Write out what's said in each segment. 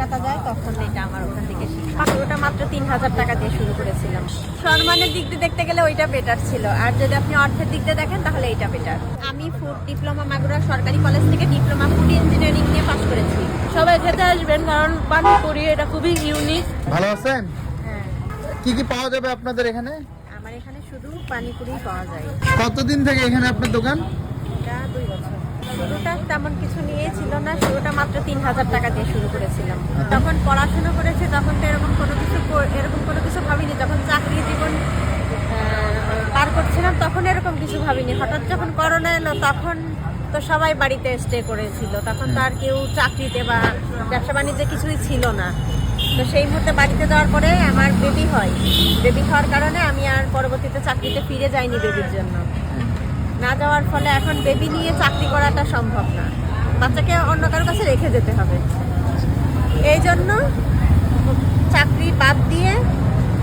কলকাতা যায় তখন এটা আমার ওখান থেকে শিখা। ওটা মাত্র 3000 টাকা দিয়ে শুরু করেছিলাম। সম্মানের দিক দিয়ে দেখতে গেলে ওইটা বেটার ছিল, আর যদি আপনি অর্থের দিক দিয়ে দেখেন তাহলে এইটা বেটার। আমি ফুড ডিপ্লোমা মাগুরা সরকারি কলেজ থেকে ডিপ্লোমা ফুড ইঞ্জিনিয়ারিং নিয়ে পাশ করেছি। সবাই খেতে আসবেন, কারণ পানিপুরি এটা খুবই ইউনিক। ভালো আছেন? হ্যাঁ, কি কি পাওয়া যাবে আপনাদের এখানে? আমার এখানে শুধু পানিপুরি পাওয়া যায়। কতদিন থেকে এখানে আপনার দোকান? এটা 2 বছর। শুরুটা তেমন কিছু নিয়ে ছিল না, শুরুটা মাত্র 3000 টাকা দিয়ে শুরু করেছিলাম। তখন পড়াশোনা করেছি, তখন তো এরকম কোনো কিছু ভাবিনি। যখন চাকরি জীবন পার করছিলাম তখন এরকম কিছু ভাবিনি। হঠাৎ যখন করোনা এলো তখন তো সবাই বাড়িতে স্টে করেছিল, তখন তো আর কেউ চাকরিতে বা ব্যবসা বাণিজ্যে কিছুই ছিল না। তো সেই মুহূর্তে বাড়িতে যাওয়ার পরে আমার বেবি হয়। বেবি হওয়ার কারণে আমি আর পরবর্তীতে চাকরিতে ফিরে যাইনি বেবির জন্য। না যাওয়ার ফলে এখন বেবি নিয়ে চাকরি করাটা সম্ভব না, বাচ্চাকে অন্য কারোর কাছে রেখে যেতে হবে। এই জন্য চাকরি বাদ দিয়ে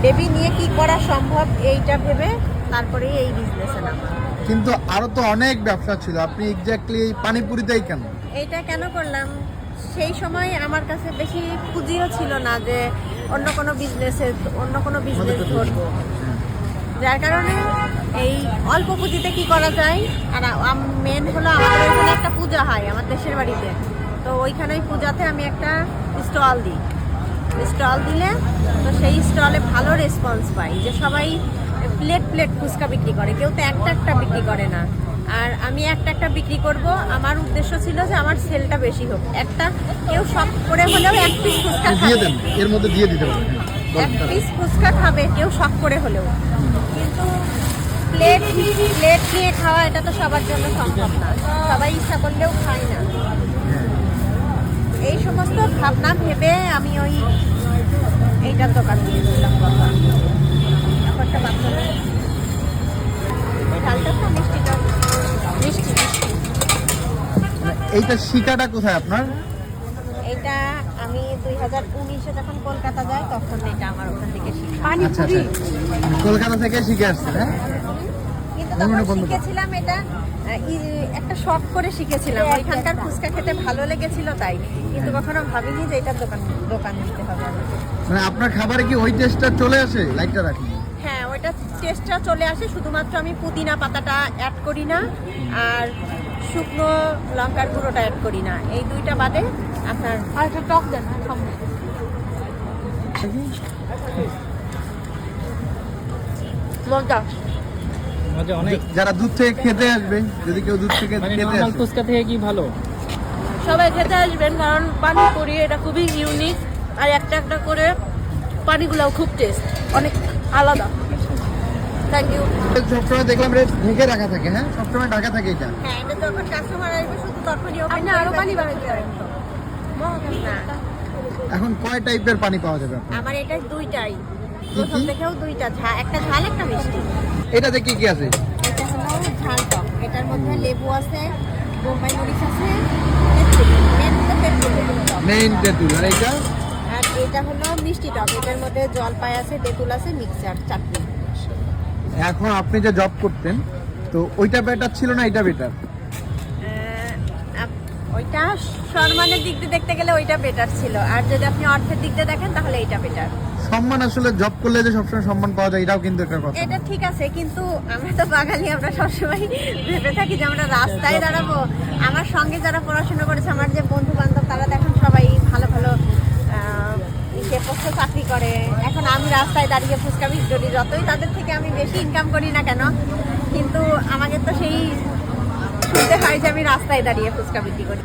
বেবি নিয়ে কি করা সম্ভব এইটা ভেবে তারপরে এই বিজনেসে নামা। কিন্তু আরো তো অনেক ব্যবসা ছিল, আপনি এক্স্যাক্টলি পানিপুরিতেই কেন? এইটা কেন করলাম, সেই সময় আমার কাছে বেশি পুঁজিও ছিল না যে অন্য কোনো বিজনেস ধরবো। যার কারণে এই অল্প পুঁজিতে কি করা যায়। আর মেন হলো আমাদের ওইখানে একটা পূজা হয় আমার দেশের বাড়িতে, তো ওইখানেই পূজাতে আমি একটা স্টল দিই। স্টল দিলে তো সেই স্টলে ভালো রেসপন্স পাই, যে সবাই প্লেট ফুচকা বিক্রি করে, কেউ তো একটা বিক্রি করে না। আর আমি একটা বিক্রি করব, আমার উদ্দেশ্য ছিল যে আমার সেলটা বেশি হোক। কেউ শখ করে হলেও 1 পিস ফুচকা দিয়ে খাবে, দেন, এর মধ্যে দিয়ে দিতে পারেন। 1 পিস ফুচকা খাবে কেউ শখ করে হলেও। কিন্তু প্লেট নিয়ে খাওয়া এটা তো সবার জন্য সম্ভব না, সবাই ইচ্ছা করলেও খায় না। এই সমস্ত ভাবনা ভেবে আমি এইটার দোকান দিয়েছিলাম। ব্যাপারটা বাচ্চা ডালটা তো মিষ্টি। এইটা শিকাটা কোথায় আপনার? এটা আমি 2019-এ যখন কলকাতা যাই তখন এটা আমার ওখান থেকে শিখা। আচ্ছা আচ্ছা, কলকাতা থেকে শিখে আসছেন? হ্যাঁ, কিন্তু তখন শিখেছিলাম এটা একটা শখ করে শিখেছিলাম। ওইখানকার ফুচকা খেতে ভালো লেগেছিল তাই, কিন্তু কখনো ভাবিনি যে এটার দোকান দিতে হবে আমাকে। মানে আপনার খাবারে কি ওই টেস্টটা চলে আসে? লাইটটা রাখুন। হ্যাঁ, ওইটা টেস্টটা চলে আসে, শুধুমাত্র আমি পুদিনা পাতাটা অ্যাড করি না আর শুকনো লঙ্কার গুঁড়োটা অ্যাড করি না। এই দুইটা বাদে আপনার আরেকটা টক দেন মজা। যারা দুধ থেকে খেতে আসবে, যদি কেউ দুধ থেকে খেতে আসে, ফুচকা থেকে কি ভালো? সবাই খেতে আসবেন, কারণ পানিপুরি এটা খুবই ইউনিক। আর একটা করে পানিগুলোও খুব টেস্ট, অনেক আলাদা। Thank you. সবসময় দেখলাম ঢেকে রাখা থাকে। হ্যাঁ, সবসময় ঢাকা থাকে এটা। হ্যাঁ, এটা যখন কাস্টমার আসবে শুধু তখনই ওপেন। আপনি আরো পানি বানাতে পারেন তো। না, এখন কয় টাইপের পানি পাওয়া যাবে আপনার? আমার এটা দুইটাই, প্রথম দেখেও দুইটা, একটা ঝাল একটা মিষ্টি। এটাতে কি কি আছে? এটা হলো ঝাল টক, এটার মধ্যে লেবু আছে, বোম্বাই মরিচ আছে, মেইন তেঁতুল। আর এইটা? আর এটা হলো মিষ্টি টক, এটার মধ্যে জলপাই আছে, তেঁতুল আছে, মিক্সচার চাটনি। এখন আপনি যে জব করতেন, তো ওইটা বেটার ছিল না এটা বেটার? ওইটা সম্মানের দিক দিয়ে দেখতে গেলে ওইটা বেটার ছিল, আর যদি আপনি অর্থের দিক দিয়ে দেখেন তাহলে এইটা বেটার। সম্মান, আসলে জব করলে যে সবসময় সম্মান পাওয়া যায় এটাও কিন্তু একটা কথা। এটা ঠিক আছে, কিন্তু আমরা তো বাঙালি, আমরা সবসময় ভেবে থাকি যে আমরা রাস্তায় দাঁড়াবো। আমার সঙ্গে যারা পড়াশোনা করেছে, আমার যে বন্ধু বান্ধব, তারা দেখুন সবাই ভালো চাকরি করে। এখন আমি রাস্তায় দাঁড়িয়ে ফুচকা বিক্রি করি, যতই তাদের থেকে আমি বেশি ইনকাম করি না কেন, কিন্তু আমাকে তো সেই শুনতে হয় যে আমি রাস্তায় দাঁড়িয়ে ফুচকা বিক্রি করি।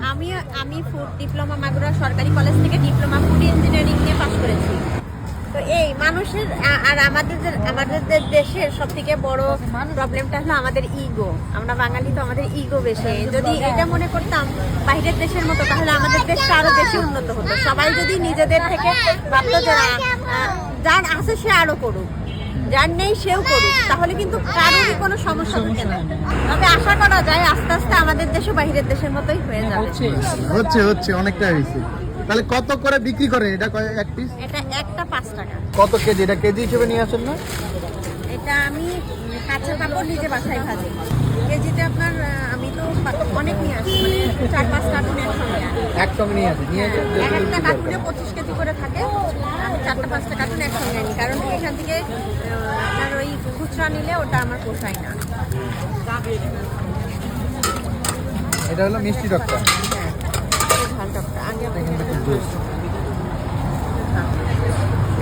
আমি ফুড ডিপ্লোমা মাগুরা সরকারি কলেজ থেকে ডিপ্লোমা ফুড ইঞ্জিনিয়ারিং নিয়ে পাশ করেছি। তো এই মানুষের আর আমাদের দেশের সব থেকে বড় প্রবলেমটা হলো আমাদের ইগো। আমরা বাঙালি তো, আমাদের ইগো বেশি। যদি এটা মনে করতাম বাইরের দেশের মতো, তাহলে আমাদের দেশটা আরো বেশি উন্নত হতো। সবাই যদি নিজেদের থেকে ভাবতো যে যার আছে সে আরো করুক, যার নেই সেও করুক, তাহলে কিন্তু কারোরই কোনো সমস্যা থাকে না। তবে আশা করা যায় আস্তে আস্তে আমাদের দেশও বাইরের দেশের মতোই হয়ে যাবে। হচ্ছে অনেকটা হয়েছে। তাহলে কত করে বিক্রি করেন এটা? এক পিস এটা একটা 5 টাকা। কত কেজি? এটা কেজি হিসেবে নিয়ে আসেন না? এটা আমি কাঁচা কাপড় নিজে বাসায় ভাজি। কেজিতে আপনার আমি তো অনেক নিয়ে আসি, মানে 4-5 কার্টুন একসঙ্গে একসঙ্গে নিয়ে আসেন? একটা কার্টুনে 25 কেজি করে থাকে, আমি 4-5টা কার্টুন একসঙ্গে আনি, কারণ এখান থেকে আপনার ওই খুচরা নিলে ওটা আমার পোষায় না। এটা হলো মিষ্টি টকটা। হ্যাঁ, এই ঝাল টকটা আগে আপনি এখান থেকে জুস।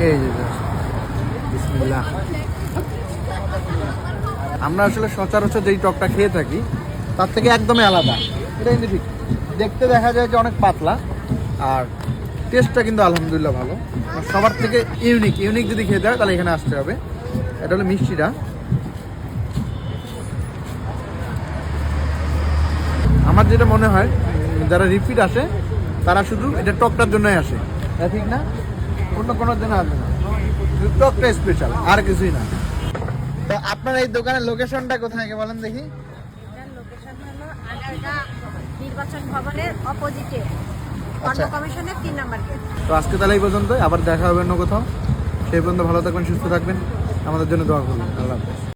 এই যে জুস। বিসমিল্লাহ। আমরা আসলে সচরাচর যেই টকটা খেয়ে থাকি তার থেকে একদমই আলাদা। এটা কিন্তু ঠিক, দেখতে দেখা যায় যে অনেক পাতলা, আর টেস্টটা কিন্তু আলহামদুলিল্লাহ ভালো। আর সবার থেকে ইউনিক যদি খেতে হয় তাহলে এখানে আসতে হবে। এটা হলো মিষ্টিটা। আমার যেটা মনে হয় যারা রিপিট আসে তারা শুধু এটা টকটার জন্যই আসে, এটা ঠিক না? অন্য কোনোর জন্য আসবে না, শুধু টকটা স্পেশাল, আর কিছুই না। তো আপনার এই দোকানের লোকেশনটা কোথায় বলেন দেখি? এটার লোকেশন হলো আগারগা নির্বাচন ভবনের অপোজিটে, আচ্ছা। কমিশনের 3 নাম্বার গেট। তো আজকে তাহলে এই পর্যন্ত, আবার দেখা হবে অন্য কোথাও। সেই পর্যন্ত ভালো থাকবেন, সুস্থ থাকবেন, আমাদের জন্য দোয়া করবেন। আল্লাহ হাফেজ।